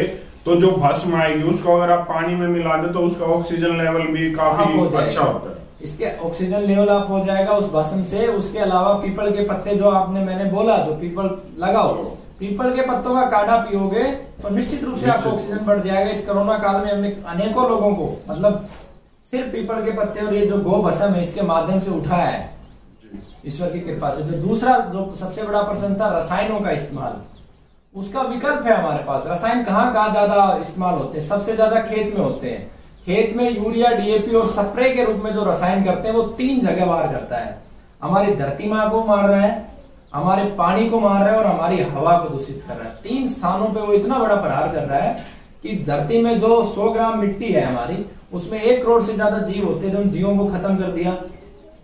तो जो भस्म आएगी उसको अगर आप पानी में मिला दे तो उसका ऑक्सीजन लेवल भी काफी अच्छा होता है। इसके ऑक्सीजन लेवल अप हो जाएगा उस भस्म से। उसके अलावा पीपल के पत्ते, जो मैंने बोला, जो पीपल लगाओ, पीपल के पत्तों का काढ़ा पियोगे तो निश्चित रूप से आपको ऑक्सीजन बढ़ जाएगा। इस कोरोना काल में हमने अनेकों लोगों को, मतलब सिर्फ पीपल के पत्ते और ये जो गो भस्म है इसके माध्यम से उठाया है ईश्वर की कृपा से। जो दूसरा जो सबसे बड़ा प्रश्न था रसायनों का इस्तेमाल, उसका विकल्प है हमारे पास। रसायन कहाँ ज्यादा इस्तेमाल होते हैं, सबसे ज्यादा खेत में होते हैं। खेत में यूरिया, डीएपी और स्प्रे के रूप में जो रसायन करते हैं वो 3 जगह वार करता है। हमारी धरती माँ को मार रहा है, हमारे पानी को मार रहा है और हमारी हवा को दूषित कर रहा है। 3 स्थानों पे वो इतना बड़ा प्रहार कर रहा है कि धरती में जो 100 ग्राम मिट्टी है हमारी, उसमें 1 करोड़ से ज्यादा जीव होते हैं। जो उन जीवों को खत्म कर दिया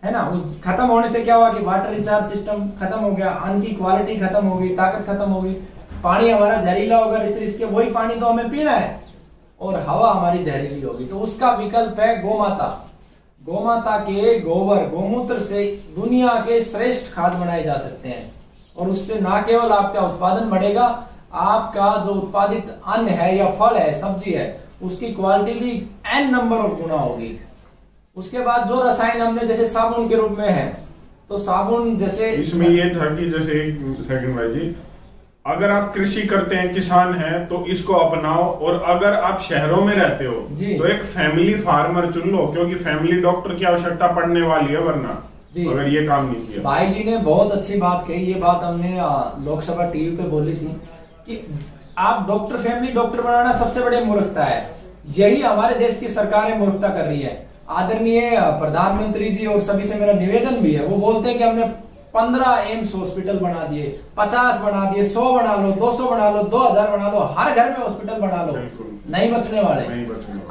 है ना। उस खत्म होने से क्या हुआ कि वाटर रिचार्ज सिस्टम खत्म हो गया, अन्न की क्वालिटी खत्म हो गई, ताकत खत्म हो गई, पानी हमारा जहरीला होगा, इसके वही पानी तो हमें पीना है, और हवा हमारी जहरीली होगी। तो उसका विकल्प है गोमाता। गोमाता के गोबर, गोमूत्र से दुनिया के श्रेष्ठ खाद बनाए जा सकते हैं, और उससे ना केवल आपका उत्पादन बढ़ेगा, आपका जो उत्पादित अन्न है या फल है, सब्जी है, उसकी क्वालिटी भी n नंबर ऑफ गुना होगी। उसके बाद जो रसायन हमने जैसे साबुन के रूप में है, तो साबुन जैसे इसमें ये था कि जैसे एक सेकंड भाई जी, अगर आप कृषि करते हैं, किसान हैं, तो इसको अपनाओ। और अगर आप शहरों में रहते हो तो एक फैमिली फार्मर चुन लो, क्योंकि फैमिली डॉक्टर की आवश्यकता पड़ने वाली है, वरना अगर ये काम नहीं किया। भाई जी ने बहुत अच्छी बात कही। ये बात हमने लोकसभा टीवी पे बोली थी कि आप डॉक्टर, फैमिली डॉक्टर बनाना सबसे बड़ी मूर्खता है। यही हमारे देश की सरकारें मूर्खता कर रही है। आदरणीय प्रधानमंत्री जी और सभी से मेरा निवेदन भी है, वो बोलते हैं कि हमने 15 एम्स हॉस्पिटल बना दिए, 50 बना दिए, 100 बना लो, 200 बना लो, 2000 बना लो, हर घर में हॉस्पिटल बना लो, नहीं बचने वाले।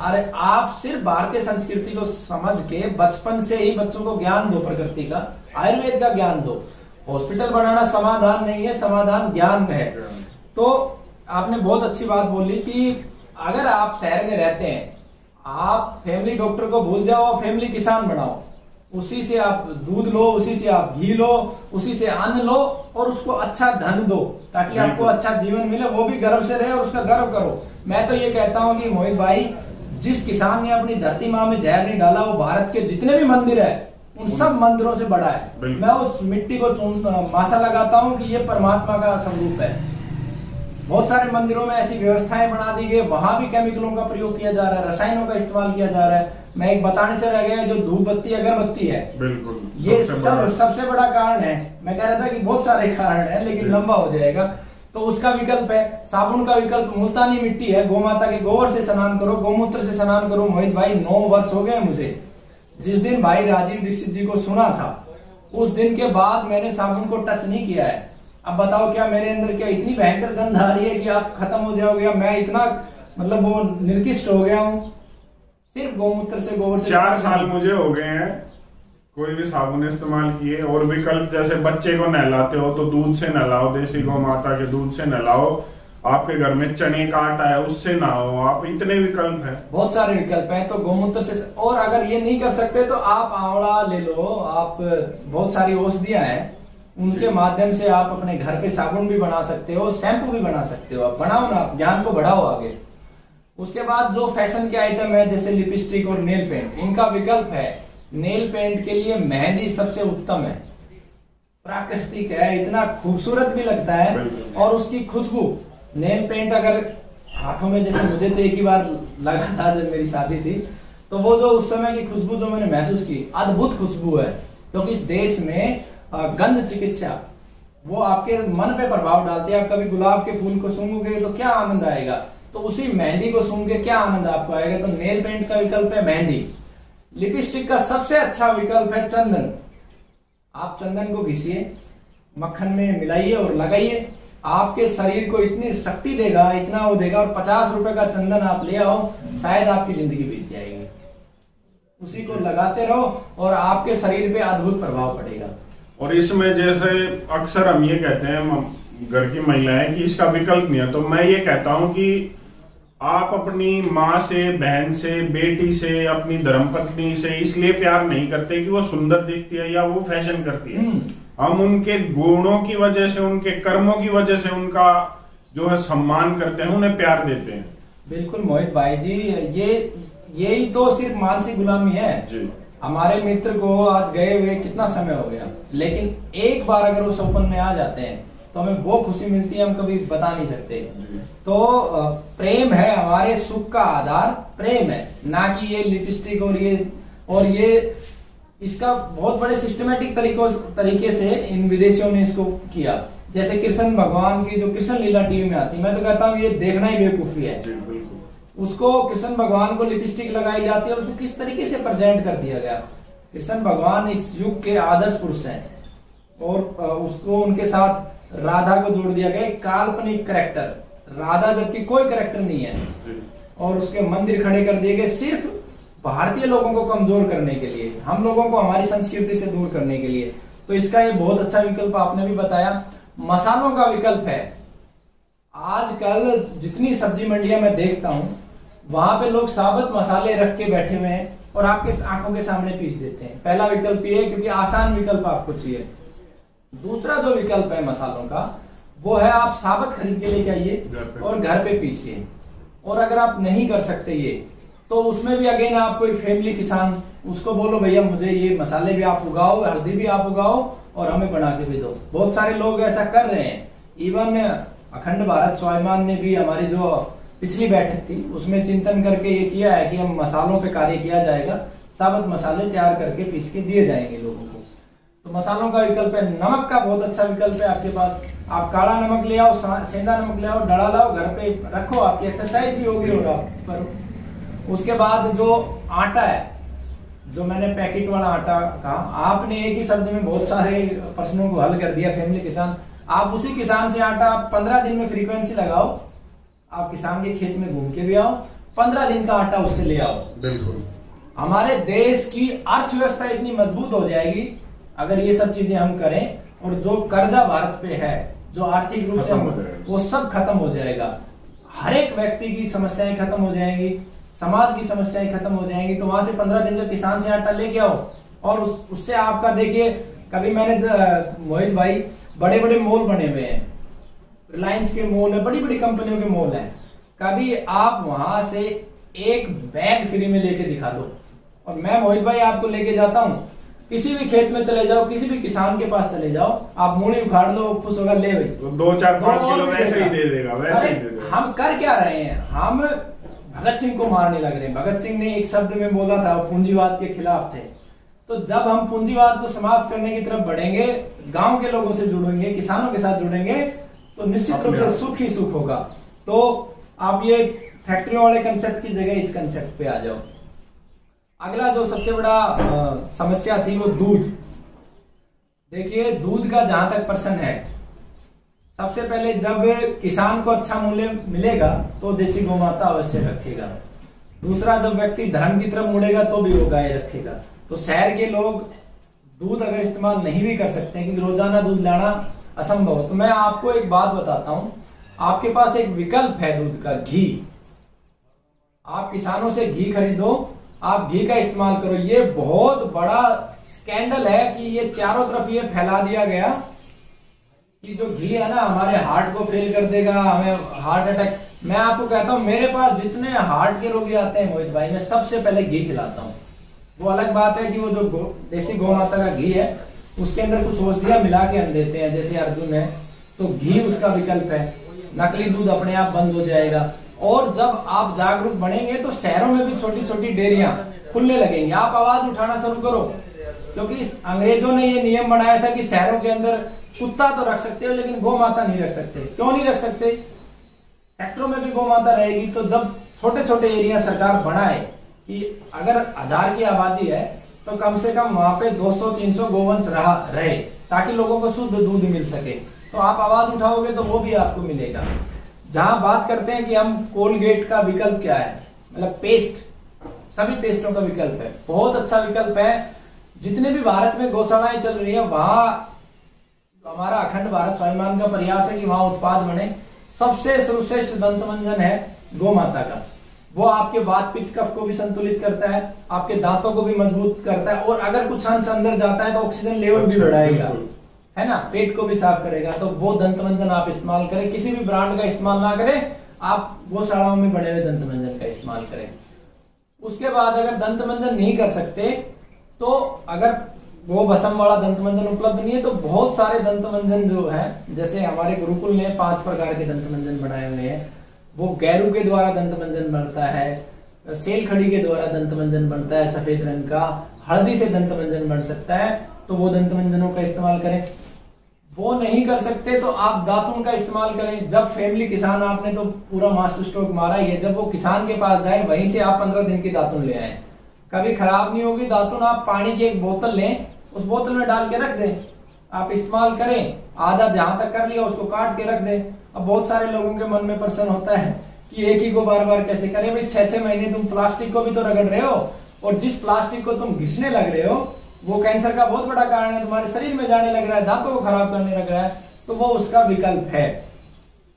अरे आप सिर्फ भारतीय संस्कृति को समझ के बचपन से ही बच्चों को ज्ञान दो, प्रकृति का, आयुर्वेद का ज्ञान दो। हॉस्पिटल बनाना समाधान नहीं है, समाधान ज्ञान है। तो आपने बहुत अच्छी बात बोली कि अगर आप शहर में रहते हैं, आप फैमिली डॉक्टर को भूल जाओ, फैमिली किसान बनाओ। उसी से आप दूध लो, उसी से आप घी लो, उसी से अन्न लो, और उसको अच्छा धन दो, ताकि आपको अच्छा जीवन मिले, वो भी गर्व से रहे और उसका गर्व करो। मैं तो ये कहता हूँ कि मोहित भाई, जिस किसान ने अपनी धरती माँ में जहर नहीं डाला, वो भारत के जितने भी मंदिर है उन सब मंदिरों से बड़ा है। मैं उस मिट्टी को माथा लगाता हूँ कि ये परमात्मा का स्वरूप है। बहुत सारे मंदिरों में ऐसी व्यवस्थाएं बना दी गई, वहां भी केमिकलों का प्रयोग किया जा रहा है, रसायनों का इस्तेमाल किया जा रहा है। मैं एक बताने से रह गया, जो धूप बत्ती अगरबत्ती है, बिल्कुल ये सबसे बड़ा कारण है। मैं कह रहा था कि बहुत सारे कारण है, लेकिन लंबा हो जाएगा। तो उसका विकल्प है साबुन का विकल्प मुल्तानी मिट्टी है। गोमाता के गोबर से स्नान करो, गोमूत्र से स्नान करो। मोहित भाई 9 वर्ष हो गए मुझे, जिस दिन भाई राजीव दीक्षित जी को सुना था उस दिन के बाद मैंने साबुन को टच नहीं किया है। अब बताओ क्या मेरे अंदर क्या इतनी भयंकर गंध आ रही है कि आप खत्म हो जाओगे? मैं इतना मतलब वो निर्किष्ट हो गया हूँ सिर्फ गोमूत्र से, गोबर से। 4 साल मुझे हो गए हैं कोई भी साबुन इस्तेमाल किए। और विकल्प जैसे बच्चे को नहलाते हो तो दूध से नहलाओ, देसी गौ माता के दूध से नहलाओ। आपके घर में चने का आटा है उससे नहाओ आप। इतने विकल्प हैं, बहुत सारे विकल्प हैं। तो गोमूत्र से, और अगर ये नहीं कर सकते तो आप आंवला ले लो, आप बहुत सारी औषधियां हैं उनके माध्यम से आप अपने घर पे साबुन भी बना सकते हो, शैम्पू भी बना सकते हो। आप बनाओ ना, ज्ञान को बढ़ाओ आगे। उसके बाद जो फैशन के आइटम है जैसे लिपस्टिक और नेल पेंट, इनका विकल्प है। नेल पेंट के लिए मेहंदी सबसे उत्तम है, प्राकृतिक है, इतना खूबसूरत भी लगता है और उसकी खुशबू। नेल पेंट अगर हाथों में, जैसे मुझे तो एक ही बार लगा था जब मेरी शादी थी, तो वो जो उस समय की खुशबू जो मैंने महसूस की, अद्भुत खुशबू है। क्योंकि इस देश में गंध चिकित्सा वो आपके मन पे प्रभाव डालती है। आप कभी गुलाब के फूल को सूंघोगे तो क्या आनंद आएगा, तो उसी मेहंदी को सूंघ के क्या आनंद आपको आएगा। तो नेल पेंट का विकल्प है मेहंदी। लिपस्टिक का सबसे अच्छा विकल्प है चंदन। आप चंदन को घिसिए, मक्खन में मिलाइए और लगाइए, आपके शरीर को इतनी शक्ति देगा, इतना वो देगा। और 50 रुपए का चंदन आप ले आओ, शायद आपकी जिंदगी बीत जाएगी। उसी को लगाते रहो और आपके शरीर पे अद्भुत प्रभाव पड़ेगा। और इसमें जैसे अक्सर हम ये कहते हैं घर की महिलाएं कि इसका विकल्प नहीं है, तो मैं ये कहता हूं कि आप अपनी माँ से, बहन से, बेटी से, अपनी धर्मपत्नी से इसलिए प्यार नहीं करते कि वो सुंदर दिखती है या वो फैशन करती है। हम उनके गुणों की वजह से, उनके कर्मों की वजह से उनका जो है सम्मान करते हैं, उन्हें प्यार देते हैं। बिल्कुल मोहित भाई जी, यही तो सिर्फ मानसिक गुलामी है जी। हमारे मित्र को आज गए हुए कितना समय हो गया, लेकिन एक बार अगर वो सौपन में आ जाते हैं तो हमें वो खुशी मिलती है, हम कभी बता नहीं सकते। तो प्रेम है, हमारे सुख का आधार प्रेम है, ना कि ये लिपस्टिक और ये इसका बहुत बड़े सिस्टमेटिक तरीके से इन विदेशियों ने इसको किया। जैसे कृष्ण भगवान की जो कृष्ण लीला टीवी में आती, मैं तो कहता हूँ ये देखना ही बेवकूफी है। उसको कृष्ण भगवान को लिपस्टिक लगाई जाती है और उसको किस तरीके से प्रेजेंट कर दिया गया। कृष्ण भगवान इस युग के आदर्श पुरुष हैं और उसको उनके साथ राधा को जोड़ दिया गया, काल्पनिक कैरेक्टर राधा, जबकि कोई कैरेक्टर नहीं है। और उसके मंदिर खड़े कर दिए गए सिर्फ भारतीय लोगों को कमजोर करने के लिए, हम लोगों को हमारी संस्कृति से दूर करने के लिए। तो इसका ये बहुत अच्छा विकल्प आपने भी बताया। मसालों का विकल्प है। आजकल जितनी सब्जी मंडियां मैं देखता हूं, वहां पे लोग साबुत मसाले रख के बैठे हुए हैं और आपके आंखों के सामने पीस देते हैं। पहला विकल्प ये, क्योंकि आसान विकल्प आपको चाहिए। दूसरा जो विकल्प है मसालों का, वो है आप साबुत खरीद के लेके आइए और घर पे पीसिए। और अगर आप नहीं कर सकते ये, तो उसमें भी अगेन आप कोई फैमिली किसान, उसको बोलो भैया मुझे ये मसाले भी आप उगाओ, हल्दी भी आप उगाओ और हमें बना के भी दो। बहुत सारे लोग ऐसा कर रहे हैं। इवन अखंड भारत स्वाभिमान ने भी, हमारी जो पिछली बैठक थी उसमें चिंतन करके ये किया है कि हम मसालों पे कार्य किया जाएगा, साबुत मसाले तैयार करके पीस के दिए जाएंगे लोगों को। तो मसालों का विकल्प है। नमक का बहुत अच्छा विकल्प है आपके पास। आप काला नमक ले आओ, सेंधा नमक ले आओ, डला लाओ, घर पे रखो, आपकी एक्सरसाइज भी होगी और आप करो। उसके बाद जो आटा है, जो मैंने पैकेट वाला आटा कहा, आपने एक ही शब्द में बहुत सारे प्रश्नों को हल कर दिया। फैमिली किसान, आप उसी किसान से आटा 15 दिन में फ्रीक्वेंसी लगाओ, आप किसान के खेत में घूम के भी आओ, 15 दिन का आटा उससे ले आओ। बिल्कुल हमारे देश की अर्थव्यवस्था इतनी मजबूत हो जाएगी अगर ये सब चीजें हम करें। और जो कर्जा भारत पे है, जो आर्थिक रूप से वो सब खत्म हो जाएगा। हर एक व्यक्ति की समस्याएं खत्म हो जाएंगी, समाज की समस्याएं खत्म हो जाएंगी। तो वहां से 15 दिन का किसान से आटा लेके आओ और उससे आपका देखिए, कभी मैंने मोहित भाई बड़े बड़े मॉल बने हुए हैं, रिलायंस के मॉल है, बड़ी बड़ी कंपनियों के मॉल हैं, कभी आप वहां से एक बैग फ्री में लेके दिखा दो और मैं मोहित भाई आपको लेके जाता हूं। किसी भी खेत में चले जाओ, किसी भी किसान के पास चले जाओ, आप मूली उखाड़ लो, खुश होगा, ले भाई तो 2-4-5 किलो वैसे ही दे देगा, वैसे ही दे देगा। हम कर क्या रहे हैं? हम भगत सिंह को मारने लग रहे हैं। भगत सिंह ने एक शब्द में बोला था, पूंजीवाद के खिलाफ थे। तो जब हम पूंजीवाद को समाप्त करने की तरफ बढ़ेंगे, गांव के लोगों से जुड़ेंगे, किसानों के साथ जुड़ेंगे, तो निश्चित रूप से सुख ही सुख होगा। तो आप ये फैक्ट्रियों वाले कंसेप्ट की जगह इस कंसेप्ट पे आ जाओ। अगला जो सबसे बड़ा समस्या थी वो दूध। देखिए, दूध का जहां तक प्रश्न है, सबसे पहले जब किसान को अच्छा मूल्य मिलेगा तो देसी गोमाता अवश्य रखेगा। दूसरा, जब व्यक्ति धर्म की तरफ मुड़ेगा तो भी वो गाय रखेगा। तो शहर के लोग दूध अगर इस्तेमाल नहीं भी कर सकते क्योंकि रोजाना दूध लाना असंभव है, तो मैं आपको एक बात बताता हूं। आपके पास एक विकल्प है दूध का, घी। आप किसानों से घी खरीदो, आप घी का इस्तेमाल करो। ये बहुत बड़ा स्कैंडल है कि ये चारों तरफ ये फैला दिया गया कि जो घी है ना हमारे हार्ट को फेल कर देगा, हमें हार्ट अटैक। मैं आपको कहता हूं, मेरे पास जितने हार्ट के रोगी आते हैं मोहित भाई, मैं सबसे पहले घी खिलाता हूं। वो अलग बात है कि वो जो देसी गौमाता का घी है उसके अंदर कुछ औषधियां मिला के हम देते हैं, जैसे अर्जुन है, तो घी उसका विकल्प है। नकली दूध अपने आप बंद हो जाएगा। और जब आप जागरूक बनेंगे तो शहरों में भी छोटी छोटी डेयरियां खुलने लगेंगी। आप आवाज उठाना शुरू करो, क्योंकि अंग्रेजों ने ये नियम बनाया था कि शहरों के अंदर कुत्ता तो रख सकते हो लेकिन गौ माता नहीं रख सकते। क्यों नहीं रख सकते? सेक्टरों में भी गौ माता रहेगी। तो जब छोटे छोटे एरिया सरकार बनाए कि अगर 1000 की आबादी है तो कम से कम वहां पे 200-300 गोवंश रहे, ताकि लोगों को शुद्ध दूध मिल सके। तो आप आवाज उठाओगे तो वो भी आपको मिलेगा। जहां बात करते हैं कि हम कोलगेट का विकल्प क्या है, मतलब पेस्ट, सभी पेस्टों का विकल्प है, बहुत अच्छा विकल्प है। जितने भी भारत में गौशालाएं चल रही है वहां हमारा अखंड भारत स्वाभिमान का प्रयास है कि वहां उत्पाद बने। सबसे सर्वश्रेष्ठ दंत मंजन है गौ माता का। वो आपके वात पित्त कफ को भी संतुलित करता है, आपके दांतों को भी मजबूत करता है, और अगर कुछ अंश अंदर जाता है तो ऑक्सीजन लेवल भी बढ़ाएगा, है ना, पेट को भी साफ करेगा। तो वो दंत मंजन आप इस्तेमाल करें। किसी भी ब्रांड का इस्तेमाल ना करें, आप गौशालाओं में बने हुए दंत मंजन का इस्तेमाल करें। उसके बाद अगर दंत मंजन नहीं कर सकते तो अगर वो भस्म वाला दंत मंजन उपलब्ध नहीं है तो बहुत सारे दंत मंजन जो है, जैसे हमारे गुरुकुल ने 5 प्रकार के दंत मंजन बनाए हुए हैं। वो गैरू के द्वारा दंत मंजन बनता है, सेल खड़ी के द्वारा दंत मंजन बनता है सफेद रंग का, हल्दी से दंत मंजन बन सकता है, तो वो दंत मंजनों का इस्तेमाल करें। वो नहीं कर सकते तो आप दातुन का इस्तेमाल करें। जब फैमिली किसान, आपने तो पूरा मास्टर स्ट्रोक मारा ही है, जब वो किसान के पास जाए वहीं से आप 15 दिन की दातुन ले आए, कभी खराब नहीं होगी दातुन। आप पानी की एक बोतल लें, उस बोतल में डाल के रख दें, आप इस्तेमाल करें। आधा जहां तक कर लिया उसको काट के रख दें। अब बहुत सारे लोगों के मन में प्रश्न होता है कि एक ही को बार बार कैसे करें। भाई 6-6 महीने तुम प्लास्टिक को भी तो रगड़ रहे हो, और जिस प्लास्टिक को तुम घिसने लग रहे हो वो कैंसर का बहुत बड़ा कारण है, तुम्हारे शरीर में जाने लग रहा है, दांतों को खराब करने लग रहा है, तो वो उसका विकल्प है।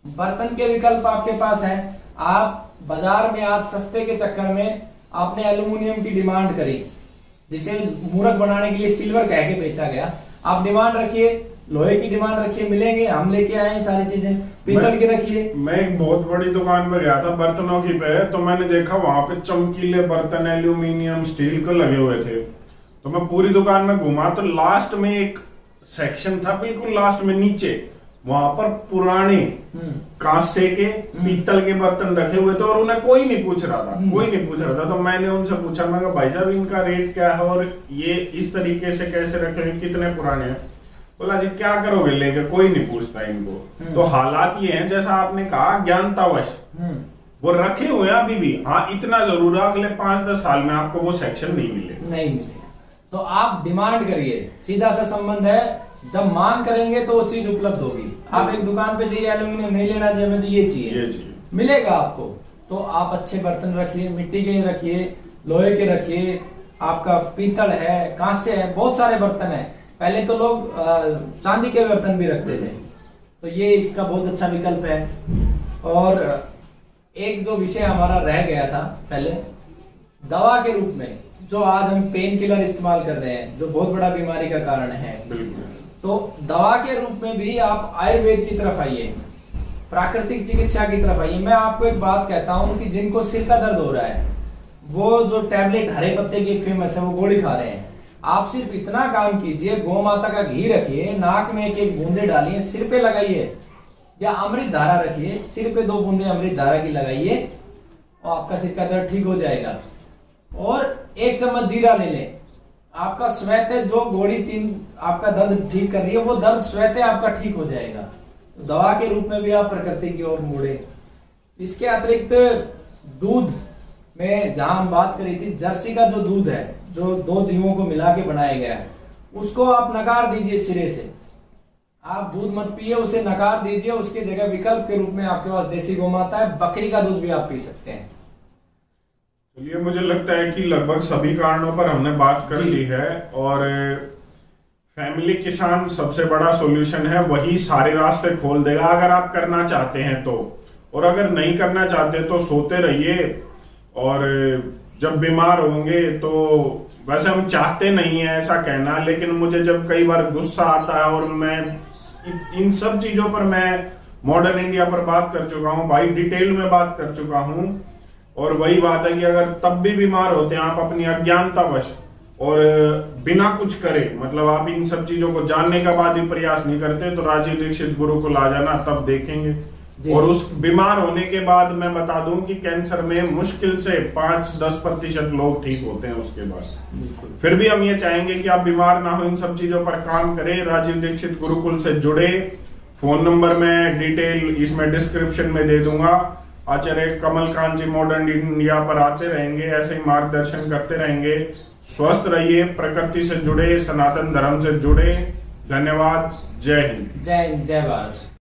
बर्तन के विकल्प आपके पास है। आप बाजार में आज सस्ते के चक्कर में आपने एल्यूमिनियम की डिमांड करी, जिसे मूर्ख बनाने के लिए सिल्वर कह के बेचा गया। आप डिमांड रखिए, लोहे की डिमांड रखिए, मिलेंगे, हम लेके आए हैं सारी चीजें। पीतल की रखिए। मैं एक बहुत बड़ी दुकान पर गया था बर्तनों की पे, तो मैंने देखा वहां पे चमकीले बर्तन एल्यूमिनियम स्टील के लगे हुए थे। तो मैं पूरी दुकान में घुमा तो लास्ट में एक सेक्शन था, बिल्कुल लास्ट में नीचे, वहां पर पुराने कांसे के पीतल के बर्तन रखे हुए थे, और उन्हें कोई नहीं पूछ रहा था, कोई नहीं पूछ रहा था। तो मैंने उनसे पूछा, मैं भाई साहब इनका रेट क्या है और ये इस तरीके से कैसे रखे हुए, कितने पुराने हैं? बोला जी क्या करोगे लेके, कोई नहीं पूछता इनको। तो हालात ये हैं जैसा आपने कहा, ज्ञानतावश वो रखे हुए हैं अभी भी। हाँ, इतना जरूर है अगले 5-10 साल में आपको वो सेक्शन नहीं मिलेगा। तो आप डिमांड करिए, सीधा सा संबंध है। जब मांग करेंगे तो वो चीज उपलब्ध होगी। आप एक दुकान पे जाइए, एल्यूमिनियम नहीं लेना चाहिए, तो ये चाहिए, मिलेगा आपको। तो आप अच्छे बर्तन रखिए, मिट्टी के रखिए, लोहे के रखिए, आपका पीतल है, कांस्य है, बहुत सारे बर्तन है। पहले तो लोग चांदी के बर्तन भी रखते थे, तो ये इसका बहुत अच्छा विकल्प है। और एक जो विषय हमारा रह गया था पहले, दवा के रूप में जो आज हम पेन किलर इस्तेमाल कर रहे हैं, जो बहुत बड़ा बीमारी का कारण है, तो दवा के रूप में भी आप आयुर्वेद की तरफ आइए, प्राकृतिक चिकित्सा की तरफ आइए। मैं आपको एक बात कहता हूं कि जिनको सिर का दर्द हो रहा है, वो जो टैबलेट हरे पत्ते की एक फेमस है, वो गोली खा रहे हैं, आप सिर्फ इतना काम कीजिए, गौ माता का घी रखिए, नाक में एक एक बूंदे डालिए, सिर पे लगाइए, या अमृत धारा रखिए, सिर पे 2 बूंदे अमृत धारा की लगाइए और आपका सिर का दर्द ठीक हो जाएगा। और 1 चम्मच जीरा ले लें, आपका स्वतः जो घोड़ी 3 आपका दर्द ठीक कर रही है वो दर्द स्वतः आपका ठीक हो जाएगा। तो दवा के रूप में भी आप प्रकृति की ओर मुड़े। इसके अतिरिक्त दूध में जहां हम बात करी थी, जर्सी का जो दूध है, जो 2 जीवों को मिला के बनाया गया है, उसको आप नकार दीजिए सिरे से। आप दूध मत पिए, उसे नकार दीजिए। उसके जगह विकल्प के रूप में आपके पास देसी गोमाता है, बकरी का दूध भी आप पी सकते हैं। चलिए, मुझे लगता है कि लगभग सभी कारणों पर हमने बात कर ली है और फैमिली किसान सबसे बड़ा सॉल्यूशन है, वही सारे रास्ते खोल देगा अगर आप करना चाहते हैं तो। और अगर नहीं करना चाहते तो सोते रहिए, और जब बीमार होंगे तो, वैसे हम चाहते नहीं है ऐसा कहना, लेकिन मुझे जब कई बार गुस्सा आता है, और मैं इन सब चीजों पर मैं मॉडर्न इंडिया पर बात कर चुका हूं भाई, डिटेल में बात कर चुका हूं। और वही बात है कि अगर तब भी बीमार होते हैं आप अपनी अज्ञानतावश और बिना कुछ करे, मतलब आप इन सब चीजों को जानने के बाद भी प्रयास नहीं करते, तो राजीव दीक्षित गुरुकुल आ जाना, तब देखेंगे। और उस बीमार होने के बाद मैं बता दूं कि कैंसर में मुश्किल से 5-10% लोग ठीक होते हैं उसके बाद। फिर भी हम ये चाहेंगे कि आप बीमार ना हो, इन सब चीजों पर काम करें, राजीव दीक्षित गुरुकुल से जुड़े। फोन नंबर मैं डिटेल इसमें डिस्क्रिप्शन में दे दूंगा। आचार्य कमलकांत जी मॉडर्न इंडिया पर आते रहेंगे, ऐसे ही मार्गदर्शन करते रहेंगे। स्वस्थ रहिए, प्रकृति से जुड़े, सनातन धर्म से जुड़े। धन्यवाद। जय हिंद। जय हिंद, जय भारत।